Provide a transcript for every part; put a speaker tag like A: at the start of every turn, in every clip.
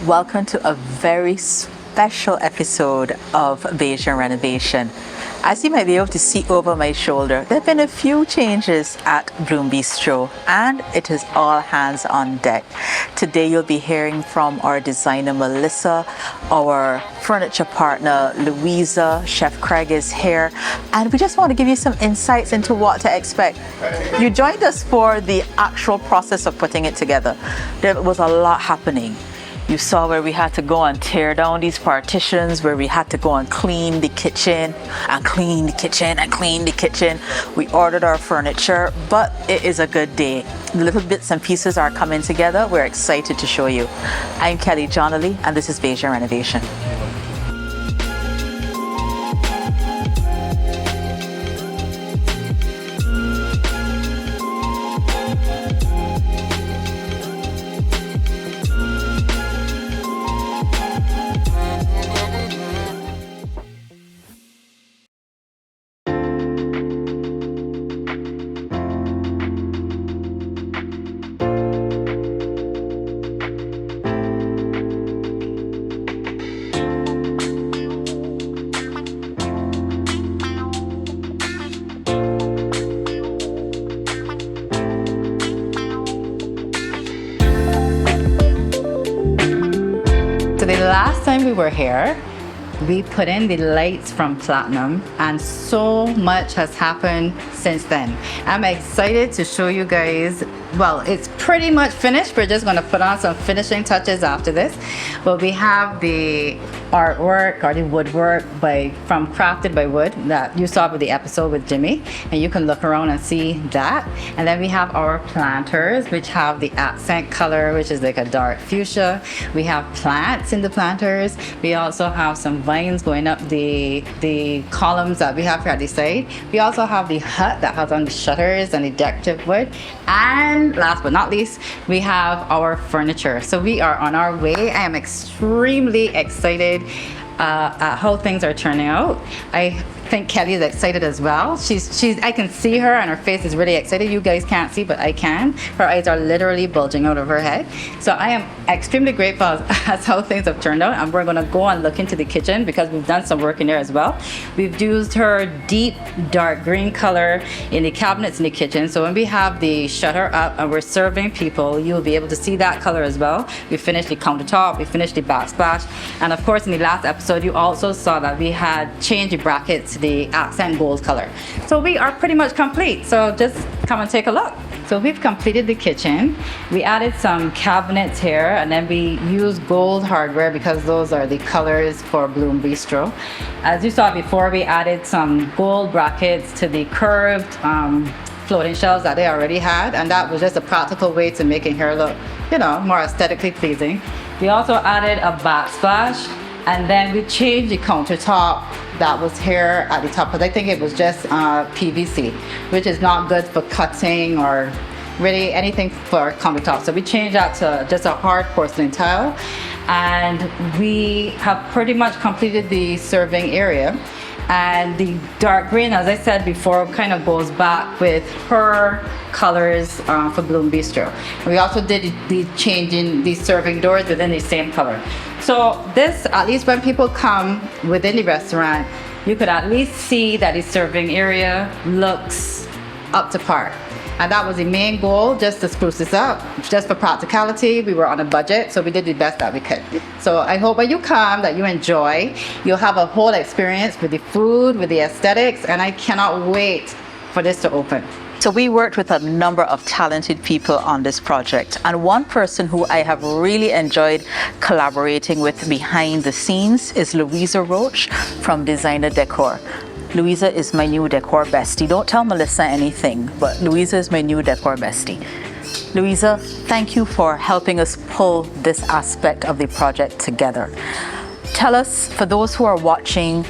A: Welcome to a very special episode of Bajan Renovation. As you might be able to see over my shoulder, there have been a few changes at Bistro, and it is all hands on deck. Today you'll be hearing from our designer Melissa, our furniture partner Louisa, Chef Creig is here, and we just want to give you some insights into what to expect. You joined us for the actual process of putting it together. There was a lot happening. You saw where we had to go and tear down these partitions, where we had to go and clean the kitchen and clean the kitchen and clean the kitchen. We ordered our furniture, but it is a good day. The little bits and pieces are coming together. We're excited to show you. I'm Kelly Johnley, and this is Bajan Renovation.
B: So the last time we were here, we put in the lights from Platinum, and so much has happened since then. I'm excited to show you guys. Well, it's pretty much finished. We're just going to put on some finishing touches after this. But we have the artwork or the woodwork from Crafted by Wood that you saw with the episode with Jimmy, and you can look around and see that. And then we have our planters, which have the accent color, which is like a dark fuchsia. We have plants in the planters. We also have some vines going up the columns that we have here at the side. We also have the hut that has on the shutters and the decorative wood. And last but not least, we have our furniture. So we are on our way. I am extremely excited at how things are turning out. I think Kelly is excited as well. I can see her, and her face is really excited. You guys can't see, but I can. Her eyes are literally bulging out of her head. So I am extremely grateful as how things have turned out, and we're going to go and look into the kitchen because we've done some work in there as well. We've used her deep dark green color in the cabinets in the kitchen, so when we have the shutter up and we're serving people, you'll be able to see that color as well. We finished the countertop, we finished the backsplash, and of course in the last episode you also saw that we had changed the brackets to the accent gold color. So we are pretty much complete, so just come and take a look. So we've completed the kitchen. We added some cabinets here, and then we used gold hardware because those are the colors for Bloom Bistro. As you saw before, we added some gold brackets to the curved floating shelves that they already had, and that was just a practical way to making her look, more aesthetically pleasing. We also added a backsplash, and then we changed the countertop that was here at the top, because I think it was just PVC, which is not good for cutting or really anything for countertop. So we changed that to just a hard porcelain tile, and we have pretty much completed the serving area. And the dark green, as I said before, kind of goes back with her colors for Bloom Bistro. We also did the changing the serving doors within the same color. So this, at least when people come within the restaurant, you could at least see that the serving area looks up to par. And that was the main goal, just to spruce this up. Just for practicality, we were on a budget, so we did the best that we could. So I hope when you come that you enjoy. You'll have a whole experience with the food, with the aesthetics, and I cannot wait for this to open.
A: So we worked with a number of talented people on this project, and one person who I have really enjoyed collaborating with behind the scenes is Louisa Roche from Designer Decor. Louisa is my new decor bestie. Don't tell Melissa anything, but Louisa is my new decor bestie. Louisa, thank you for helping us pull this aspect of the project together. Tell us, for those who are watching,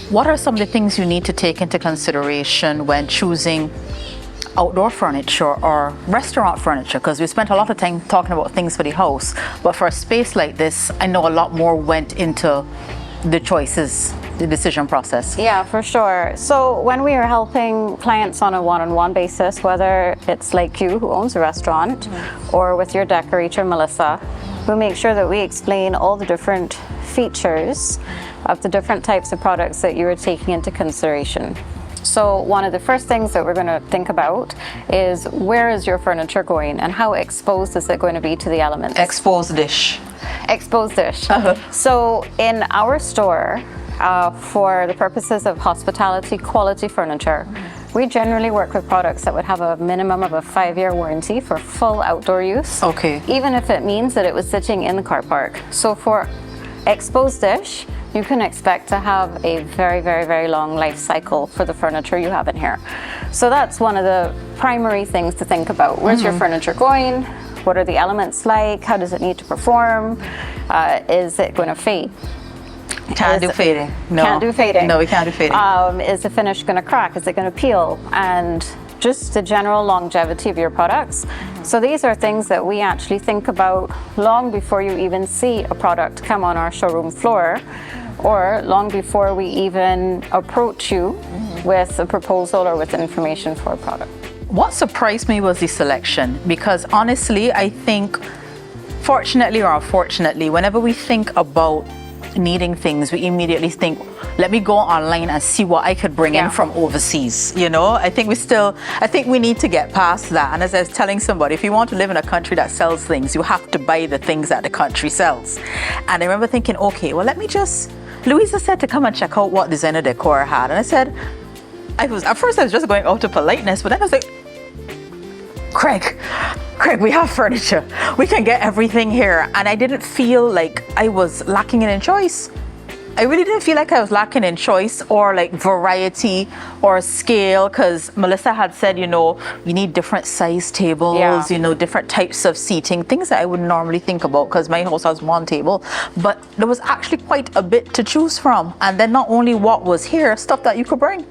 A: what are some of the things you need to take into consideration when choosing outdoor furniture or restaurant furniture? Because we spent a lot of time talking about things for the house, but for a space like this, I know a lot more went into the choices, the decision process.
C: Yeah, for sure. So when we are helping clients on a one-on-one basis, whether it's like you who owns a restaurant or with your decorator, Melissa, we'll make sure that we explain all the different features of the different types of products that you are taking into consideration. So one of the first things that we're going to think about is where is your furniture going and how exposed is it going to be to the elements?
A: Exposed dish.
C: Exposed dish. So in our store, for the purposes of hospitality quality furniture, we generally work with products that would have a minimum of a 5-year warranty for full outdoor use.
A: Okay.
C: Even if it means that it was sitting in the car park. So for exposed dish, you can expect to have a very, very, very long life cycle for the furniture you have in here. So that's one of the primary things to think about. Where's your furniture going? What are the elements like? How does it need to perform? Is it going to fade?
A: Can't do fading. No.
C: Can't do fading.
A: No, we can't do fading.
C: Is the finish going to crack? Is it going to peel? And just the general longevity of your products. So these are things that we actually think about long before you even see a product come on our showroom floor, or long before we even approach you with a proposal or with information for a product.
A: What surprised me was the selection, because honestly, I think, fortunately or unfortunately, whenever we think about needing things, we immediately think, let me go online and see what I could bring in from overseas. You know, I think we need to get past that. And as I was telling somebody, if you want to live in a country that sells things, you have to buy the things that the country sells. And I remember thinking, okay, well, Louisa said to come and check out what designer Decor had. And I said, at first I was just going out of politeness, but then I was like, Creig, we have furniture. We can get everything here. And I didn't feel like I was lacking in choice. I really didn't feel like I was lacking in choice or like variety or scale, because Melissa had said, you know, you need different size tables, you know, different types of seating, things that I would normally think about because my house has one table. But there was actually quite a bit to choose from. And then not only what was here, stuff that you could bring.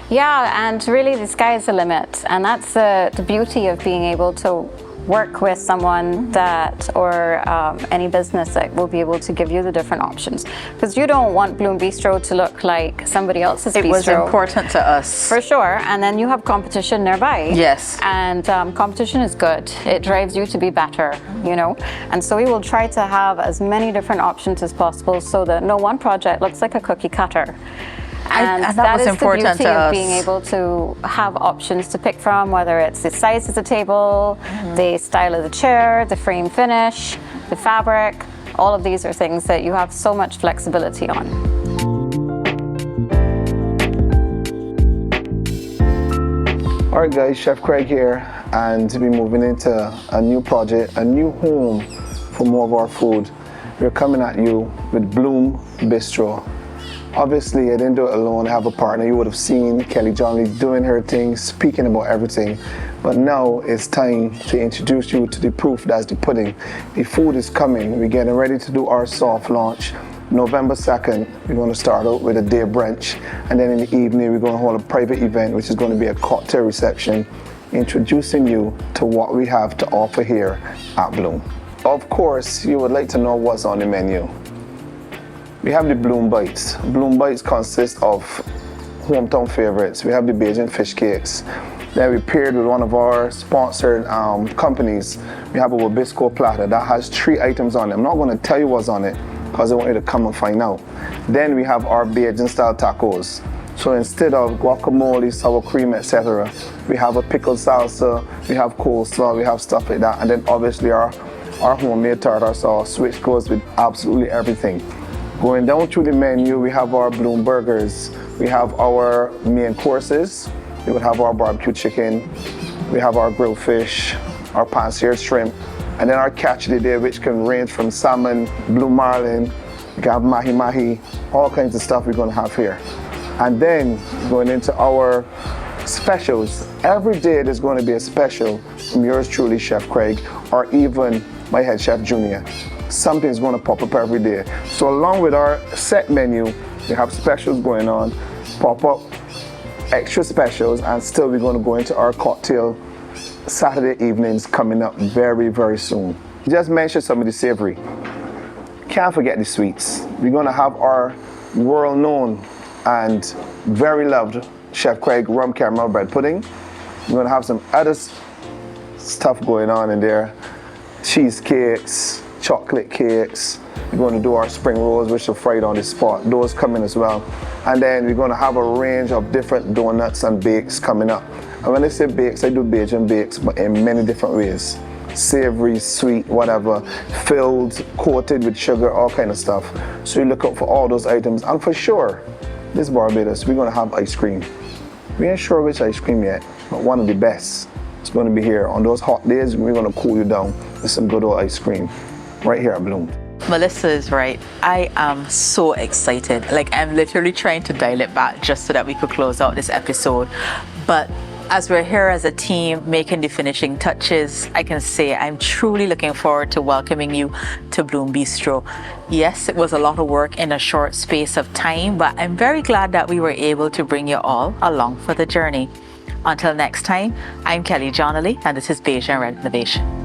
C: Yeah, and really the sky is the limit. And that's the beauty of being able to work with someone that, or any business that will be able to give you the different options. Because you don't want Bloom Bistro to look like somebody else's bistro.
A: It was important to us.
C: For sure. And then you have competition nearby.
A: Yes.
C: And competition is good. It drives you to be better, you know. And so we will try to have as many different options as possible so that no one project looks like a cookie cutter. And that is important the beauty of being able to have options to pick from, whether it's the size of the table, the style of the chair, the frame finish, the fabric. All of these are things that you have so much flexibility on.
D: All right guys, Chef Creig here, and to be moving into a new project, a new home for more of our food. We're coming at you with Bloom Bistro. Obviously, I didn't do it alone. I have a partner. You would have seen Kelly Johnley doing her thing, speaking about everything. But now it's time to introduce you to the proof that's the pudding. The food is coming. We're getting ready to do our soft launch. November 2nd, we're going to start out with a day brunch. And then in the evening, we're going to hold a private event, which is going to be a cocktail reception, introducing you to what we have to offer here at Bloom. Of course, you would like to know what's on the menu. We have the Bloom Bites. Bloom Bites consist of hometown favorites. We have the Bajan fish cakes. Then we paired with one of our sponsored companies. We have our Bistro platter that has 3 items on it. I'm not going to tell you what's on it because I want you to come and find out. Then we have our Bajan style tacos. So instead of guacamole, sour cream, etc., we have a pickled salsa, we have coleslaw, we have stuff like that. And then obviously our homemade tartar sauce, which goes with absolutely everything. Going down through the menu, we have our Bloom burgers. We have our main courses. We would have our barbecue chicken. We have our grilled fish, our pan-seared shrimp, and then our catch of the day, which can range from salmon, blue marlin, we can have mahi-mahi, all kinds of stuff we're going to have here. And then going into our specials. Every day there's going to be a special from yours truly, Chef Creig, or even my head chef Junior. Something's going to pop up every day. So along with our set menu, we have specials going on, pop-up extra specials, and still we're going to go into our cocktail Saturday evenings coming up very, very soon. Just mention some of the savory. Can't forget the sweets. We're going to have our world-known and very loved Chef Creig rum caramel bread pudding. We're going to have some other stuff going on in there. Cheesecakes, chocolate cakes. We're going to do our spring rolls, which are fried on the spot. Those come in as well. And then we're going to have a range of different donuts and bakes coming up. And when I say bakes, I do Bajan bakes, but in many different ways. Savory, sweet, whatever, filled, coated with sugar, all kind of stuff. So you look out for all those items. And for sure, this Barbados, we're going to have ice cream. We ain't sure which ice cream yet, but one of the best. It's going to be here. On those hot days, we're going to cool you down with some good old ice cream right here at Bloom.
A: Melissa is right. I am so excited. Like, I'm literally trying to dial it back just so that we could close out this episode. But as we're here as a team making the finishing touches, I can say I'm truly looking forward to welcoming you to Bloom Bistro. Yes, it was a lot of work in a short space of time, but I'm very glad that we were able to bring you all along for the journey. Until next time, I'm Kelly Johnley, and this is Bajan Renovation.